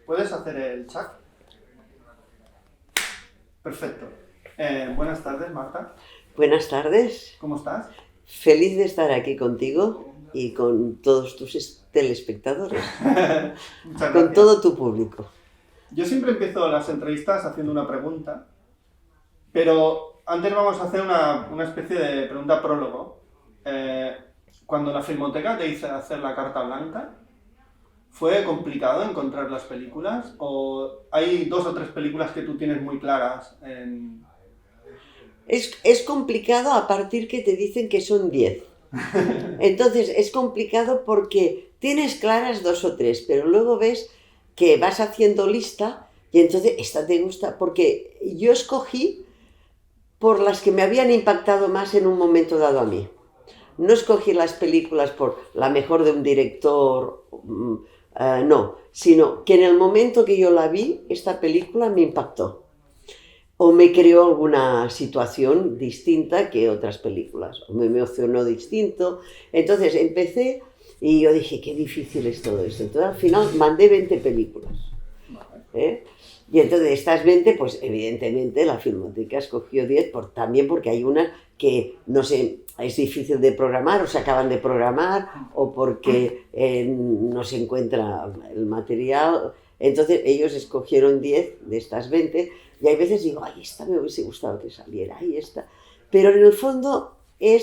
¿Puedes hacer el chat? Perfecto. Buenas tardes, Marta. Buenas tardes. ¿Cómo estás? Feliz de estar aquí contigo y con todos tus telespectadores, Muchas con gracias. todo tu público. Yo siempre empiezo las entrevistas haciendo una pregunta, pero antes vamos a hacer una especie de pregunta prólogo. Cuando la Filmoteca te hizo hacer la carta blanca, ¿fue complicado encontrar las películas? ¿O hay 2 o 3 películas que tú tienes muy claras? Es complicado a partir que te dicen que son 10. Entonces es complicado porque tienes claras 2 o 3, pero luego ves que vas haciendo lista y entonces esta te gusta, porque yo escogí por las que me habían impactado más en un momento dado a mí. No escogí las películas por la mejor de un director, no, sino que en el momento que yo la vi, esta película me impactó o me creó alguna situación distinta que otras películas, o me emocionó distinto. Entonces empecé y yo dije, qué difícil es todo esto. Entonces al final mandé 20 películas. Y entonces de estas 20, pues evidentemente la Filmoteca escogió 10, también porque hay unas que, no sé, es difícil de programar o se acaban de programar o porque no se encuentra el material. Entonces ellos escogieron 10 de estas 20 y hay veces digo, ay, esta me hubiese gustado que saliera, ay, esta. Pero en el fondo he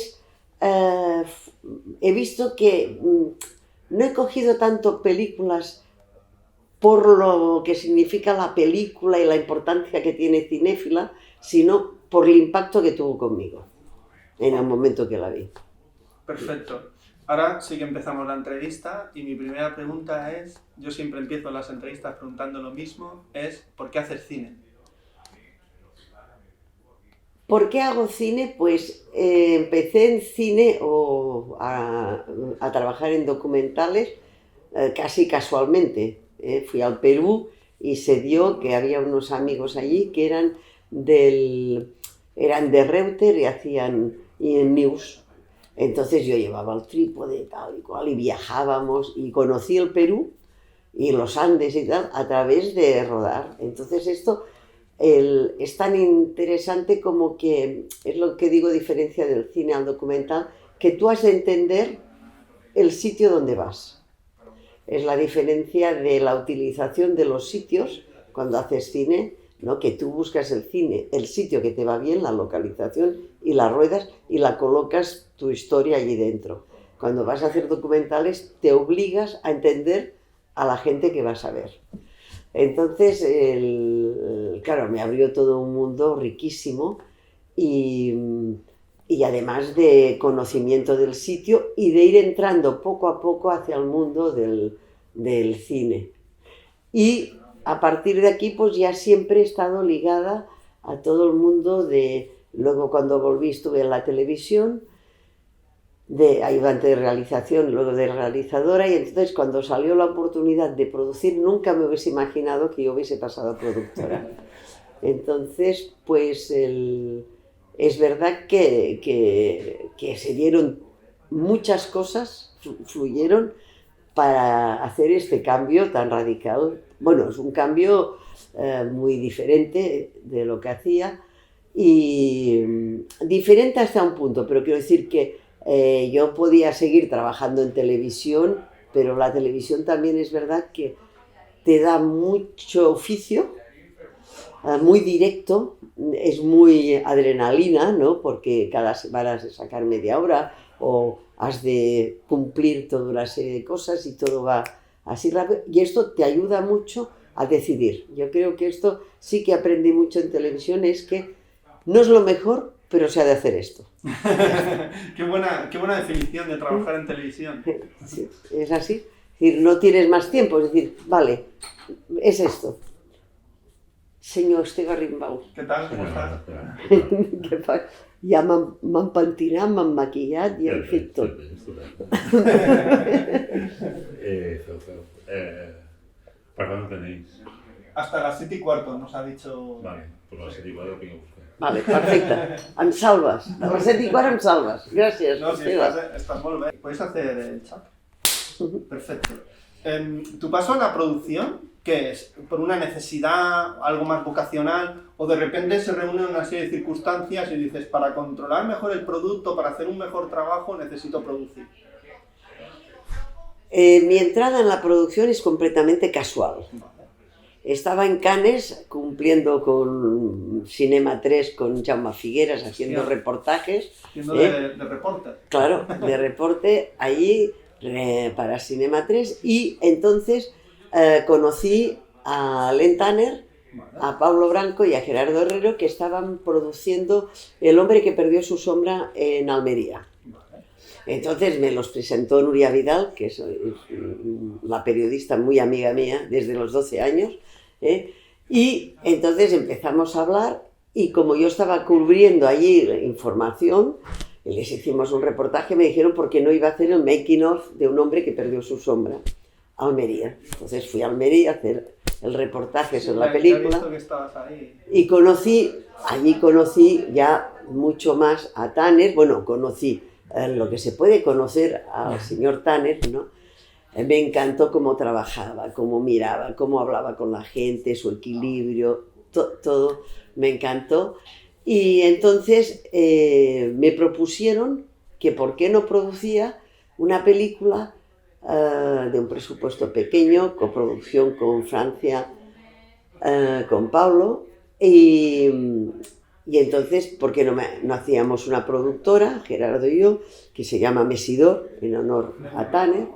visto que no he cogido tanto películas por lo que significa la película y la importancia que tiene cinéfila, sino por el impacto que tuvo conmigo en el momento que la vi. Perfecto. Ahora sí que empezamos la entrevista y mi primera pregunta es, yo siempre empiezo las entrevistas preguntando lo mismo, es ¿por qué hacer cine? ¿Por qué hago cine? Pues empecé en cine a trabajar en documentales casi casualmente. Fui al Perú y se dio que había unos amigos allí que eran de Reuter y hacían news. Entonces yo llevaba el trípode tal y cual y viajábamos y conocí el Perú y los Andes y tal a través de rodar. Entonces esto es tan interesante como que es lo que digo, diferencia del cine al documental, que tú has de entender el sitio donde vas. Es la diferencia de la utilización de los sitios cuando haces cine, ¿no? Que tú buscas el sitio que te va bien, la localización, y la ruedas y la colocas tu historia allí dentro. Cuando vas a hacer documentales te obligas a entender a la gente que vas a ver. Entonces, claro, me abrió todo un mundo riquísimo y además de conocimiento del sitio y de ir entrando poco a poco hacia el mundo del cine. Y a partir de aquí, pues ya siempre he estado ligada a todo el mundo luego cuando volví estuve en la televisión, de ayudante de realización, luego de realizadora, y entonces cuando salió la oportunidad de producir, nunca me hubiese imaginado que yo hubiese pasado a productora. Entonces, pues es verdad que se dieron muchas cosas, fluyeron para hacer este cambio tan radical. Bueno, es un cambio muy diferente de lo que hacía y diferente hasta un punto, pero quiero decir que yo podía seguir trabajando en televisión, pero la televisión también es verdad que te da mucho oficio, muy directo, es muy adrenalina, ¿no? Porque cada semana has de sacar media hora o has de cumplir toda una serie de cosas y todo va así rápido. Y esto te ayuda mucho a decidir. Yo creo que esto sí que aprendí mucho en televisión, es que no es lo mejor, pero se ha de hacer esto. Qué buena definición de trabajar en televisión. Sí, es así. Es decir, no tienes más tiempo, es decir, vale, es esto. Senyor Esteve Rimbau. ¿Qué tal? ¿Cómo estás? Què fa? Ja m'han pentinat, m'han maquillat i hem fet tot. ¿Para cuándo tenéis? Hasta las 7:15 nos ha dicho... Vale, pues a las 7:15 vengo a buscar. Vale, perfecte. Em salves. A les 7:15 em salves. Gràcies, No, sí, Esteve. estás muy bien. ¿Puedes hacer el chat? Perfecto. ¿Tu paso a la producción qué es? ¿Por una necesidad, algo más vocacional? ¿O de repente se reúnen una serie de circunstancias y dices, para controlar mejor el producto, para hacer un mejor trabajo, necesito producir? Mi entrada en la producción es completamente casual. Estaba en Cannes cumpliendo con Cinema 3 con Jaume Figueras haciendo reportajes. Siendo de reporter. Claro, de reporte allí para Cinema 3 y entonces conocí a Len Tanner, a Pablo Branco y a Gerardo Herrero que estaban produciendo El hombre que perdió su sombra en Almería. Entonces me los presentó Nuria Vidal, que es la periodista muy amiga mía desde los 12 años, y entonces empezamos a hablar y como yo estaba cubriendo allí información, les hicimos un reportaje, me dijeron por qué no iba a hacer el making of de Un hombre que perdió su sombra, Almería. Entonces fui a Almería a hacer el reportaje sobre la película y allí conocí ya mucho más a Tanner, bueno, conocí lo que se puede conocer al señor Tanner, ¿no? Me encantó cómo trabajaba, cómo miraba, cómo hablaba con la gente, su equilibrio, todo me encantó. Y entonces me propusieron que por qué no producía una película de un presupuesto pequeño, coproducción con Francia, con Pablo, y entonces, ¿por qué no hacíamos una productora, Gerardo y yo, que se llama Mesidor, en honor a Tanner?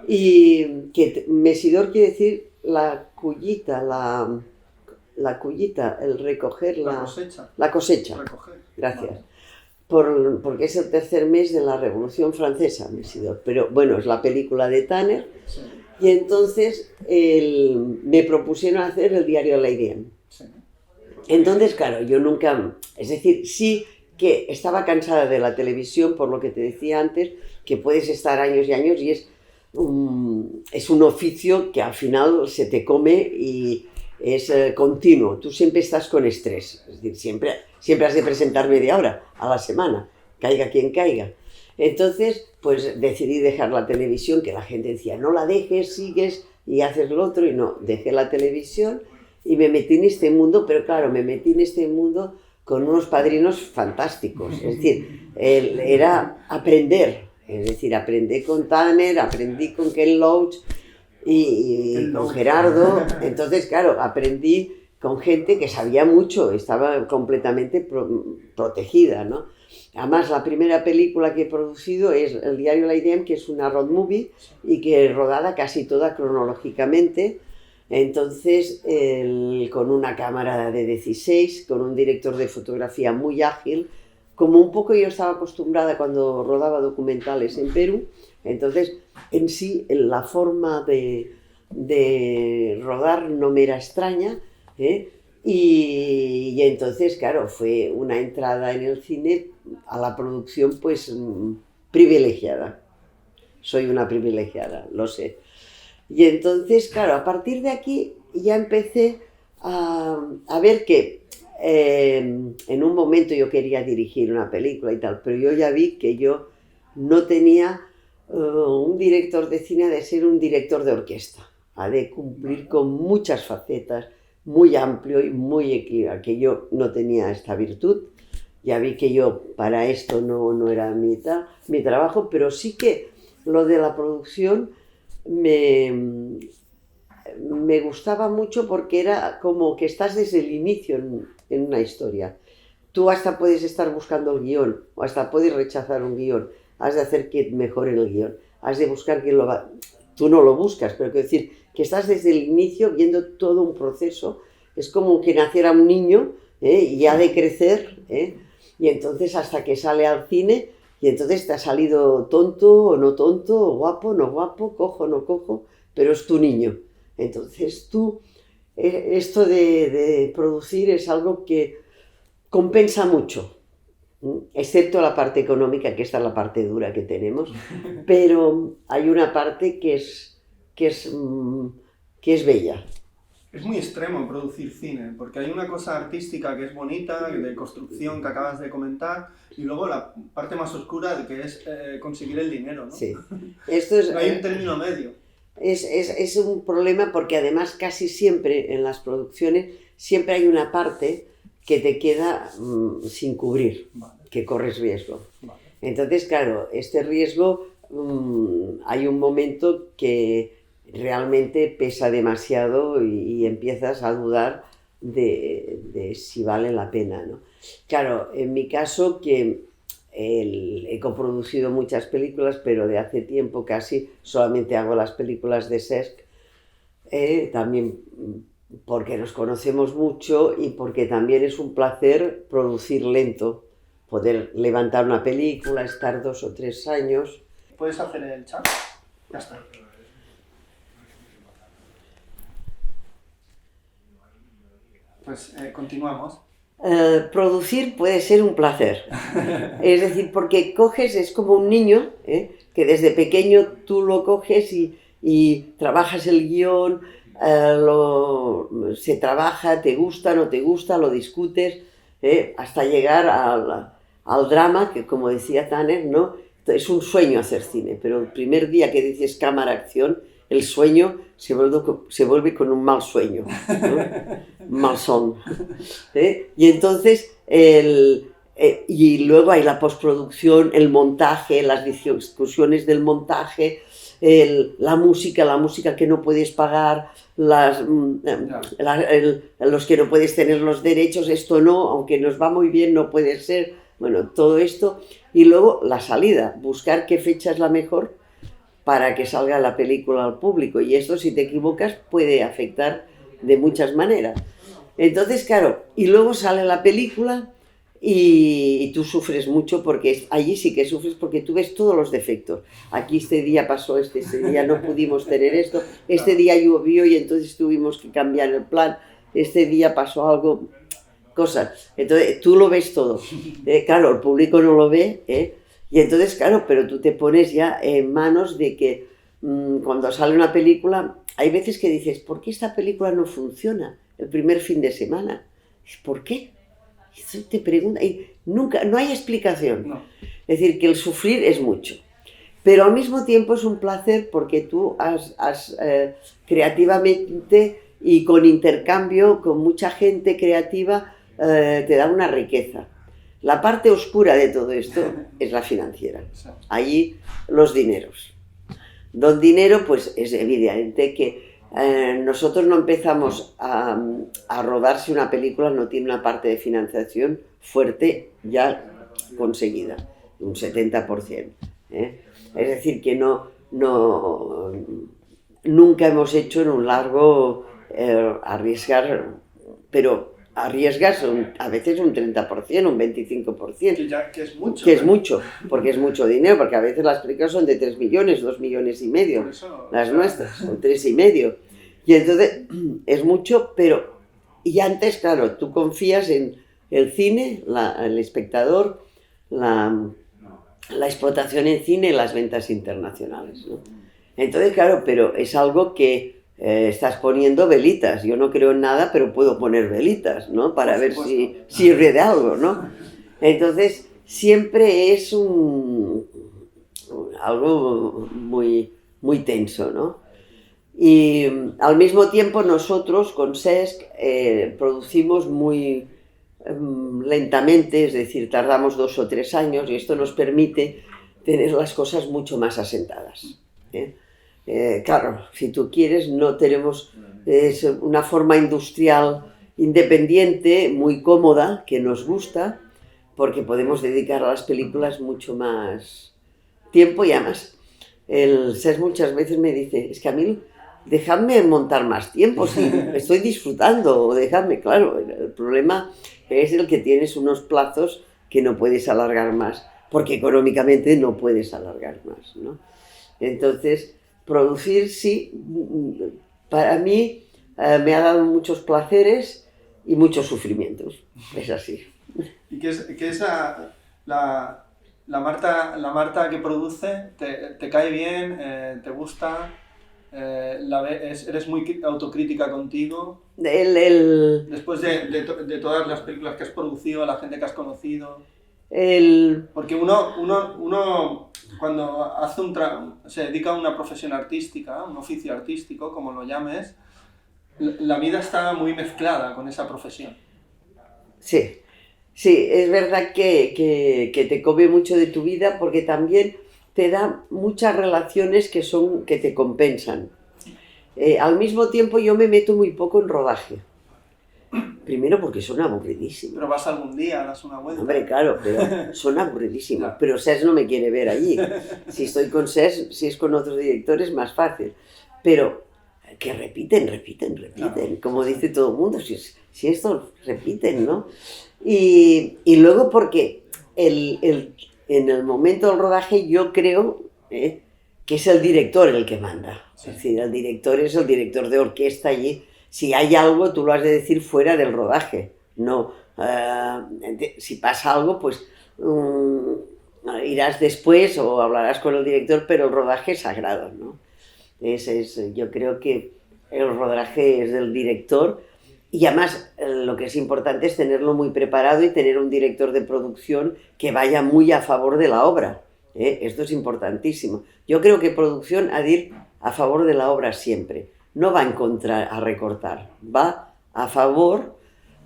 Y que Mesidor quiere decir la cullita, el recoger, la cosecha. Recoger. Gracias. Porque es el tercer mes de la Revolución Francesa, Mesidor. Pero bueno, es la película de Tanner. Sí. Y entonces me propusieron hacer el diario Lady M. Sí. Entonces, claro, yo nunca... Es decir, sí que estaba cansada de la televisión, por lo que te decía antes, que puedes estar años y años y es un oficio que al final se te come y es continuo. Tú siempre estás con estrés. Es decir, siempre has de presentar media hora a la semana, caiga quien caiga. Entonces, pues decidí dejar la televisión, que la gente decía, no la dejes, sigues y haces lo otro, y no, dejé la televisión y me metí en este mundo, pero claro, me metí en este mundo con unos padrinos fantásticos. Es decir, era aprender. Es decir, aprendí con Tanner, aprendí con Ken Loach y con Gerardo. Entonces, claro, aprendí con gente que sabía mucho, estaba completamente protegida, ¿no? Además, la primera película que he producido es El diario Lady M, que es una road movie y que es rodada casi toda cronológicamente. Entonces, con una cámara de 16, con un director de fotografía muy ágil, como un poco yo estaba acostumbrada cuando rodaba documentales en Perú, entonces en sí la forma de rodar no me era extraña, y entonces claro, fue una entrada en el cine a la producción pues privilegiada. Soy una privilegiada, lo sé. Y entonces claro, a partir de aquí ya empecé a ver que en un momento yo quería dirigir una película y tal, pero yo ya vi que yo no tenía un director de cine, ha de ser un director de orquesta, ha de cumplir con muchas facetas, muy amplio y muy equilibrado, que yo no tenía esta virtud. Ya vi que yo para esto no era mi trabajo, pero sí que lo de la producción me gustaba mucho porque era como que estás desde el inicio en una historia. Tú hasta puedes estar buscando el guión o hasta puedes rechazar un guión. Has de hacer que mejore el guión. Has de buscar quién lo va... Tú no lo buscas, pero quiero decir que estás desde el inicio viendo todo un proceso. Es como que naciera un niño y ha de crecer, y entonces hasta que sale al cine y entonces te ha salido tonto o no tonto, guapo o no guapo, cojo o no cojo, pero es tu niño. Entonces tú, esto de producir es algo que compensa mucho, excepto la parte económica, que esta es la parte dura que tenemos, pero hay una parte que es bella. Es muy extremo producir cine, porque hay una cosa artística que es bonita, de construcción que acabas de comentar, y luego la parte más oscura de que es conseguir el dinero, ¿no? Sí. No hay un término medio. Es un problema porque además casi siempre en las producciones siempre hay una parte que te queda sin cubrir, Vale, que corres riesgo. vale. Entonces, claro, este riesgo hay un momento que realmente pesa demasiado y empiezas a dudar de si vale la pena, ¿no? Claro, en mi caso que he coproducido muchas películas, pero de hace tiempo casi solamente hago las películas de Cesc, también porque nos conocemos mucho y porque también es un placer producir lento, poder levantar una película, estar 2 o 3 años. ¿Puedes hacer el chat? Ya está. Pues continuamos. Producir puede ser un placer, es decir, porque coges, es como un niño, que desde pequeño tú lo coges y trabajas el guión, se trabaja, te gusta, no te gusta, lo discutes, hasta llegar al drama, que como decía Tanner, ¿no? Es un sueño hacer cine, pero el primer día que dices cámara, acción, el sueño se vuelve con un mal sueño, ¿no? Malsón. Y entonces, y luego hay la postproducción, el montaje, las discusiones del montaje, la música que no puedes pagar, los que no puedes tener los derechos, esto no, aunque nos va muy bien, no puede ser, bueno, todo esto. Y luego la salida, buscar qué fecha es la mejor para que salga la película al público, y esto, si te equivocas, puede afectar de muchas maneras. Entonces, claro, y luego sale la película y tú sufres mucho, porque allí sí que sufres porque tú ves todos los defectos. Aquí este día pasó este día no pudimos tener esto, este día llovió y entonces tuvimos que cambiar el plan, este día pasó algo, cosas. Entonces tú lo ves todo. Claro, el público no lo ve, y entonces, claro, pero tú te pones ya en manos de que cuando sale una película, hay veces que dices, ¿por qué esta película no funciona el primer fin de semana? ¿Por qué? Y te pregunta, y nunca, no hay explicación. No. Es decir, que el sufrir es mucho. Pero al mismo tiempo es un placer porque tú has creativamente y con intercambio con mucha gente creativa te da una riqueza. La parte oscura de todo esto es la financiera. Allí los dineros. Don dinero, pues es evidente que nosotros no empezamos a rodar si una película no tiene una parte de financiación fuerte ya conseguida, un 70%. Es decir, que nunca hemos hecho en un largo arriesgar, pero arriesgas a veces un 30%, un 25%. Que es mucho. Que es mucho, porque es mucho dinero, porque a veces las películas son de 3 millones, 2 millones y medio, las nuestras son 3,5. Y entonces es mucho, pero... Y antes, claro, tú confías en el cine, el espectador, la explotación en cine y las ventas internacionales, ¿no? Entonces, claro, pero es algo que estás poniendo velitas. Yo no creo en nada, pero puedo poner velitas, ¿no? Para ver si sirve de algo, ¿no? Entonces, siempre es algo muy, muy tenso, ¿no? Y al mismo tiempo nosotros con Cesc producimos muy lentamente, es decir, tardamos 2 o 3 años y esto nos permite tener las cosas mucho más asentadas. Claro, si tú quieres, no tenemos una forma industrial independiente, muy cómoda, que nos gusta, porque podemos dedicar a las películas mucho más tiempo y además el Cesc muchas veces me dice, es que a mí dejadme montar más tiempo, si estoy disfrutando, o dejadme, claro, el problema es el que tienes unos plazos que no puedes alargar más, porque económicamente no puedes alargar más, ¿no? Entonces, producir sí, para mí me ha dado muchos placeres y muchos sufrimientos, es así. ¿Y qué es la Marta que produce? ¿Te cae bien? ¿Te gusta? ¿Eres muy autocrítica contigo? Después de todas las películas que has producido, la gente que has conocido. Porque uno cuando se dedica a una profesión artística, un oficio artístico, como lo llames, la vida está muy mezclada con esa profesión. Sí, sí, es verdad que te come mucho de tu vida porque también te da muchas relaciones que te compensan. Al mismo tiempo yo me meto muy poco en rodaje. Primero porque son aburridísimos. Pero vas algún día, das una vuelta. Hombre, claro, pero son aburridísimos. Claro. Pero SES no me quiere ver allí. Si estoy con SES, si es con otros directores, más fácil. Pero que repiten. Claro. Como dice todo el mundo, si estos repiten, ¿no? Y luego porque en el momento del rodaje yo creo que es el director el que manda. Sí. Es decir, el director es el director de orquesta allí. Si hay algo, tú lo has de decir fuera del rodaje. No, si pasa algo, pues irás después o hablarás con el director, pero el rodaje es sagrado, ¿no? Yo creo que el rodaje es del director y además lo que es importante es tenerlo muy preparado y tener un director de producción que vaya muy a favor de la obra. Esto es importantísimo. Yo creo que producción ha de ir a favor de la obra siempre. No va en contra a recortar, va a favor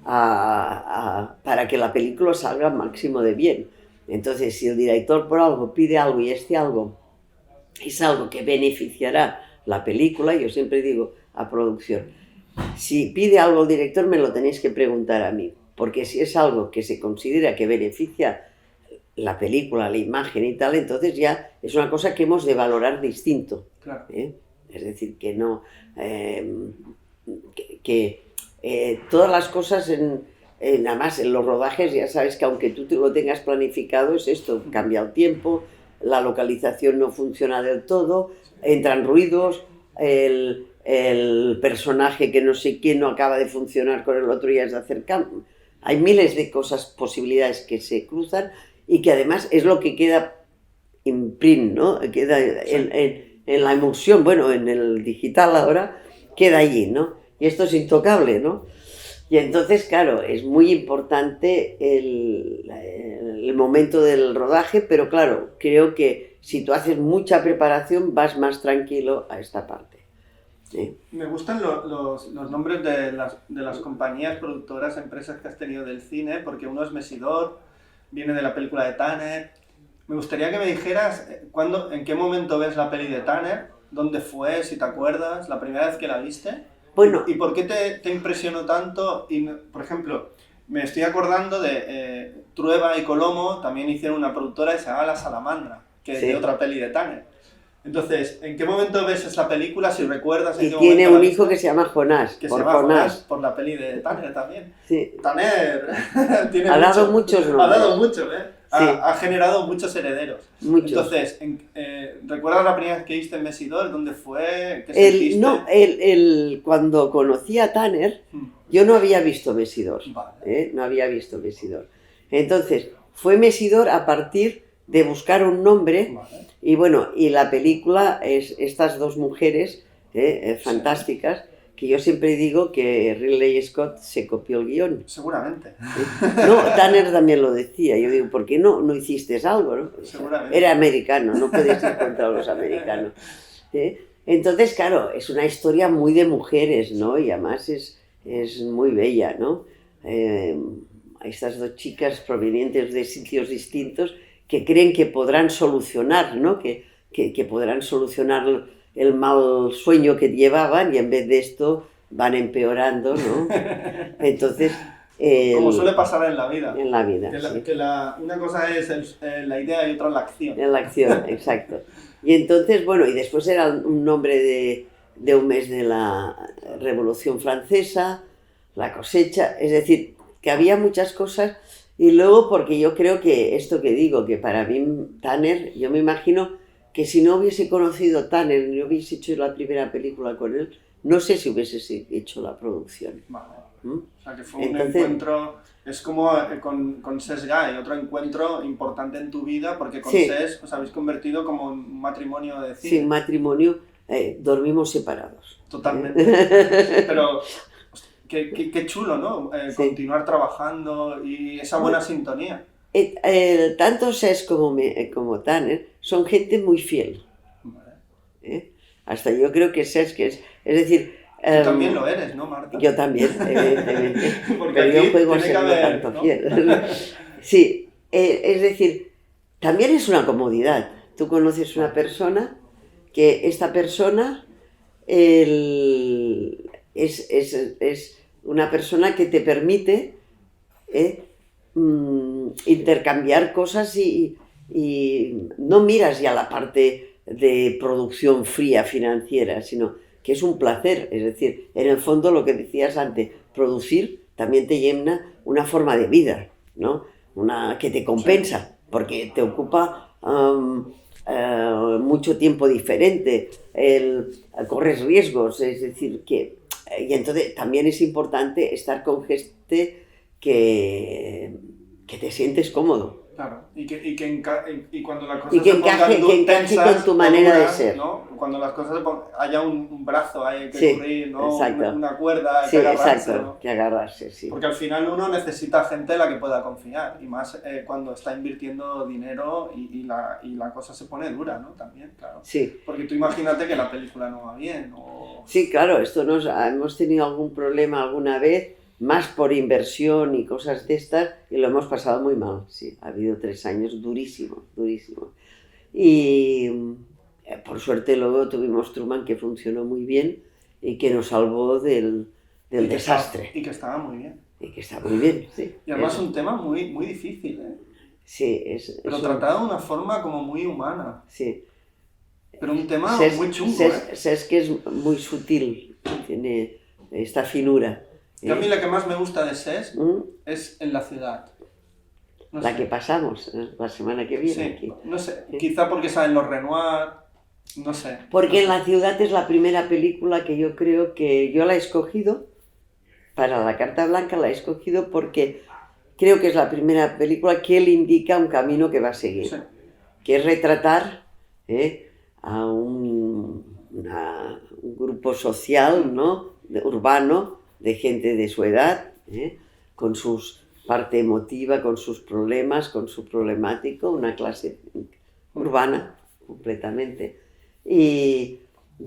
para que la película salga al máximo de bien. Entonces, si el director por algo pide algo y este algo es algo que beneficiará la película, yo siempre digo a producción, si pide algo el director me lo tenéis que preguntar a mí, porque si es algo que se considera que beneficia la película, la imagen y tal, entonces ya es una cosa que hemos de valorar distinto. Claro. Es decir, que no... todas las cosas, nada más en los rodajes, ya sabes que aunque tú lo tengas planificado, es esto, cambia el tiempo, la localización no funciona del todo, entran ruidos, el personaje que no sé qué no acaba de funcionar con el otro y has de acercar. Hay miles de cosas, posibilidades que se cruzan y que además es lo que queda imprint, ¿no? Queda en la emulsión, bueno, en el digital ahora, queda allí, ¿no? Y esto es intocable, ¿no? Y entonces, claro, es muy importante el momento del rodaje, pero claro, creo que si tú haces mucha preparación vas más tranquilo a esta parte. ¿Sí? Me gustan los nombres de las compañías productoras, empresas que has tenido del cine, porque uno es Mesidor, viene de la película de Tanner. Me gustaría que me dijeras en qué momento ves la peli de Tanner, dónde fue, si te acuerdas, la primera vez que la viste, Bueno, y por qué te impresionó tanto. Y, por ejemplo, me estoy acordando de Trueba y Colomo, también hicieron una productora que se llama La Salamandra, que es sí, de otra peli de Tanner. Entonces, ¿en qué momento ves esa película? Si recuerdas en y qué tiene momento la un viste, hijo que se llama Jonás, que se por llama Jonás. por la peli de Tanner también. Sí. Tanner tiene Ha dado muchos ha nombres. dado mucho, ¿eh? Sí. Ha generado muchos herederos. Muchos. Entonces, ¿recuerdas la primera vez que viste en Mesidor? ¿Dónde fue? ¿Qué sentiste? No, cuando conocí a Tanner, yo no había visto Mesidor. Vale. No había visto Mesidor. Entonces, fue Mesidor a partir de buscar un nombre. Vale. Y bueno, y la película es estas dos mujeres fantásticas, que yo siempre digo que Ridley Scott se copió el guión. Seguramente. No, Tanner también lo decía. Yo digo, ¿por qué no hiciste algo? ¿No? Seguramente. Era americano, no puedes ir contra los americanos. Entonces, claro, es una historia muy de mujeres, ¿no? Y además es muy bella, ¿no? Estas dos chicas provenientes de sitios distintos que creen que podrán solucionar, ¿no? Que podrán solucionar el mal sueño que llevaban y en vez de esto van empeorando, ¿no? Entonces... Como suele pasar en la vida. En la vida, que una cosa es la idea y otra la acción. En la acción, exacto. Y entonces, bueno, y después era un nombre de un mes de la Revolución Francesa, la cosecha, es decir, que había muchas cosas. Y luego, porque yo creo que esto que digo, que para mí Tanner, yo me imagino que si no hubiese conocido Tanner, ni hubiese hecho la primera película con él, no sé si hubiese hecho la producción. Vale. ¿Mm? O sea, que fue un encuentro, es como con SES Guy, otro encuentro importante en tu vida, porque con sí. SES os habéis convertido como un matrimonio de cine. Sí, un matrimonio, dormimos separados. Totalmente. Pero qué chulo, ¿no? Sí. Continuar trabajando y esa buena sintonía. tanto Sés como Tanner son gente muy fiel. Vale. Hasta yo creo que Sés, que es decir... Tú también lo eres, ¿no, Marta? Yo también, evidentemente. Porque Pero aquí yo juego a tiene que ser no haber, tanto ¿no? fiel. Sí, es decir, también es una comodidad. Tú conoces una persona que esta persona es una persona que te permite intercambiar cosas y no miras ya la parte de producción fría financiera, sino que es un placer. Es decir, en el fondo lo que decías antes, producir también te llena una forma de vida, ¿no? Que te compensa, porque te ocupa mucho tiempo diferente, corres riesgos, es decir, y entonces también es importante estar con gente que te sientes cómodo. Claro, y cuando las cosas Y que se pongan encaje tensas con tu o manera de duras, ser. ¿no? Cuando las cosas haya un brazo ahí que Sí, cubrir, ¿no? exacto. Una cuerda Sí, que agarrarse, exacto, ¿no? que agarrarse, sí. Porque al final uno necesita gente en la que pueda confiar, y más cuando está invirtiendo dinero y la cosa se pone dura, ¿no? También, claro. Sí. Porque tú imagínate que la película no va bien, o... Sí, claro, hemos tenido algún problema alguna vez, más por inversión y cosas de estas, y lo hemos pasado muy mal, sí. Ha habido 3 años durísimos, durísimos. Y por suerte luego tuvimos Truman, que funcionó muy bien y que nos salvó del desastre. Y que estaba muy bien. Y que está muy bien, sí. Y además un tema muy, muy difícil, ¿eh? Sí, pero tratado de una forma como muy humana. Sí. Pero un tema muy chungo, es que es muy sutil, tiene esta finura. Y a mí la que más me gusta de SES es En la ciudad. No la sé. que pasamos la semana que viene aquí. No sé, quizá porque salen los Renoir, no sé. Porque En la ciudad es la primera película que yo creo que yo la he escogido, para la Carta Blanca la he escogido porque creo que es la primera película que él indica un camino que va a seguir. Sí. Que es retratar a un grupo social, ¿no? Urbano, de gente de su edad, con su parte emotiva, con sus problemas, con su problemático, una clase urbana completamente. Y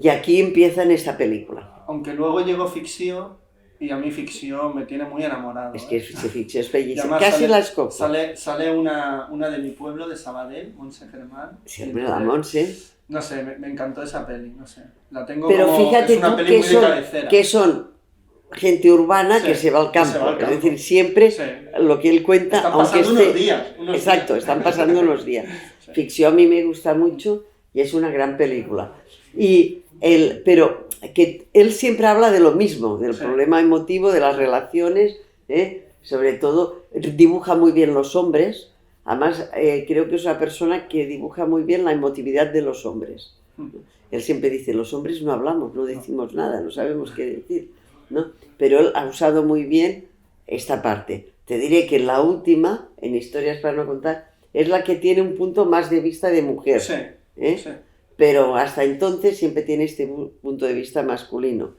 aquí empieza en esta película. Aunque luego llegó Ficción, y a mí Ficción me tiene muy enamorado. Es que Ficción es bellísima. Casi la escojo. Sale una de mi pueblo, de Sabadell, Montse Germán. Siempre la Montse. No sé, me encantó esa peli, no sé. La tengo pero como, fíjate es una tú peli muy de cabecera. que son gente urbana que se va al campo. Es decir, siempre lo que él cuenta, están aunque pasando unos días. Exacto, están pasando unos días. Sí. Ficción a mí me gusta mucho y es una gran película. Pero que él siempre habla de lo mismo, del problema emotivo, de las relaciones, sobre todo dibuja muy bien los hombres. Además, creo que es una persona que dibuja muy bien la emotividad de los hombres. Él siempre dice, los hombres no hablamos, no decimos nada, no sabemos qué decir, ¿no? Pero él ha usado muy bien esta parte. Te diré que la última, en Historias para no contar, es la que tiene un punto más de vista de mujer. Sí, sí. Pero hasta entonces siempre tiene este punto de vista masculino.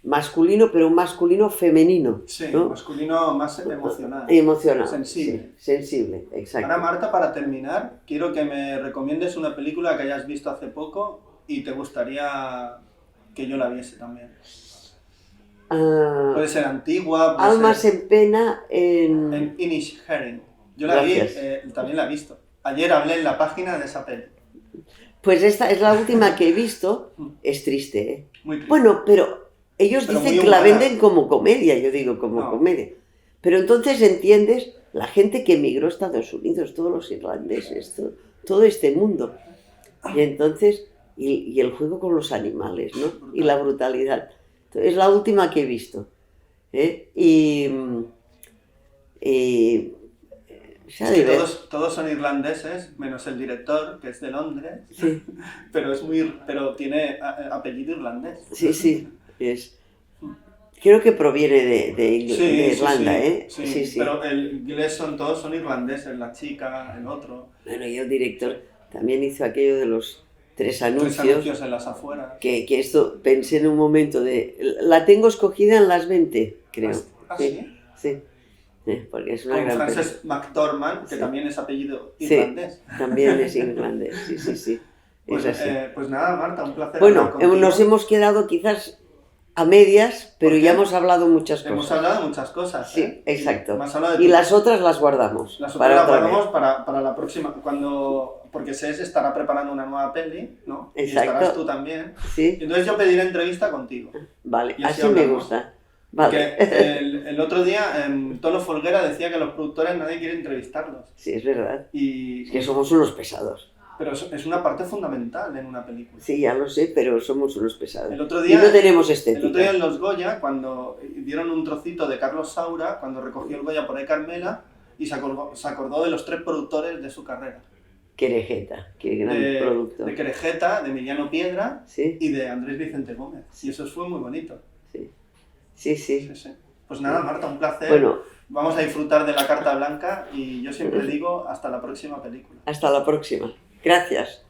Masculino, pero un masculino femenino. Sí, ¿no? Masculino más emocional. Emocional. Sensible. Sí, sensible, exacto. Ahora, Marta, para terminar, quiero que me recomiendes una película que hayas visto hace poco y te gustaría que yo la viese también. Puede ser antigua, puede Almas ser... en pena en Inisherin. Yo la vi, también la he visto. Ayer hablé en la página de esa peli. Pues esta es la última que he visto. Es triste, ¿eh? Muy triste. Bueno, pero ellos dicen que la venden como comedia, yo digo como comedia. Pero entonces entiendes la gente que emigró a Estados Unidos, todos los irlandeses, todo este mundo. Y entonces, y el juego con los animales, ¿no? Y la brutalidad. Es la última que he visto. Es que todos son irlandeses, menos el director, que es de Londres, sí. pero tiene apellido irlandés. Sí. Creo que proviene de Irlanda, sí. Pero el inglés todos son irlandeses, la chica, el otro. Bueno, y el director también hizo aquello de los 3 anuncios. 3 anuncios en las afueras. Que esto pensé en un momento la tengo escogida en las 20, creo. ¿Ah, sí? Sí. Porque es una Con gran película. Frances McDormand, que Sí. también es apellido Sí. irlandés. También es irlandés, sí, sí, sí. Pues, Es así. pues nada, Marta, un placer Bueno, hablar contigo. nos hemos quedado quizás a medias, pero ¿Por qué? ya hemos hablado muchas cosas. Hemos hablado de muchas cosas. Sí, exacto. Me has hablado de Y tu- las otras las guardamos. las otras para las otra guardamos vez. para la próxima, porque SES estará preparando una nueva peli, ¿no? Y Exacto. estarás tú también. Sí, Y entonces yo pediré entrevista contigo. vale, Y así así me hablamos. gusta. Porque Vale. el otro día Tono Folguera decía que los productores nadie quiere entrevistarlos. Sí, es verdad. Y, Es que somos unos pesados. pero es una parte fundamental en una película. Sí, ya lo sé, pero somos unos pesados. El otro Y día, no tenemos el otro día estética. en los Goya, cuando dieron un trocito de Carlos Saura, cuando recogió el Goya por ahí Carmela, y se acordó de los 3 productores de su carrera. Querejeta, qué gran producto. De Querejeta, de Emiliano Piedra Sí, y de Andrés Vicente Gómez. Y eso fue muy bonito. sí, sí, sí. Sí, sí. Pues nada, Marta, un placer. Bueno, Vamos a disfrutar de la Carta Blanca y yo siempre digo hasta la próxima película. hasta la próxima. Gracias.